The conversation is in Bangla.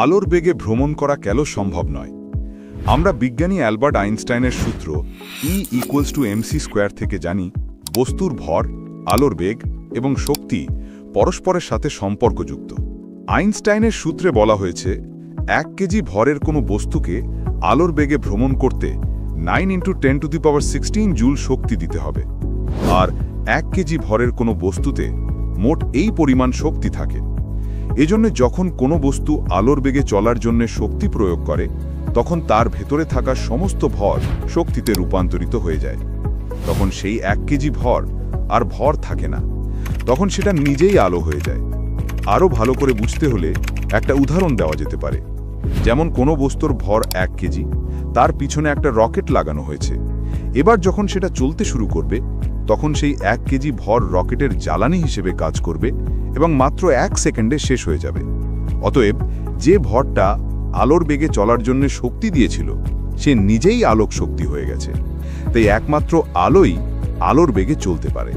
আলোর বেগে ভ্রমণ করা কেন সম্ভব নয়। আমরা বিজ্ঞানী অ্যালবার্ট আইনস্টাইনের সূত্র E=mc² থেকে জানি বস্তুর ভর, আলোর বেগ এবং শক্তি পরস্পরের সাথে সম্পর্কযুক্ত। আইনস্টাইনের সূত্রে বলা হয়েছে 1 কেজি ভরের কোনো বস্তুকে আলোর বেগে ভ্রমণ করতে 9×10⁻16 জুল শক্তি দিতে হবে, আর 1 কেজি ভরের কোনো বস্তুতে মোট এই পরিমাণ শক্তি থাকে। এজন্য যখন কোনো বস্তু আলোর বেগে চলার জন্য শক্তি প্রয়োগ করে, তখন তার ভেতরে থাকা সমস্ত ভর শক্তিতে রূপান্তরিত হয়ে যায়। তখন সেই 1 কেজি ভর আর ভর থাকে না, তখন সেটা নিজেই আলো হয়ে যায়। আরও ভালো করে বুঝতে হলে একটা উদাহরণ দেওয়া যেতে পারে। যেমন কোনো বস্তুর ভর 1 কেজি, তার পিছনে একটা রকেট লাগানো হয়েছে। এবার যখন সেটা চলতে শুরু করবে, তখন সেই 1 কেজি ভর রকেটের জ্বালানি হিসেবে কাজ করবে এবং মাত্র 1 সেকেন্ডে শেষ হয়ে যাবে। অতএব যে ভরটা আলোর বেগে চলার জন্য শক্তি দিয়েছিল, সে নিজেই আলোক শক্তি হয়ে গেছে। তাই একমাত্র আলোই আলোর বেগে চলতে পারে।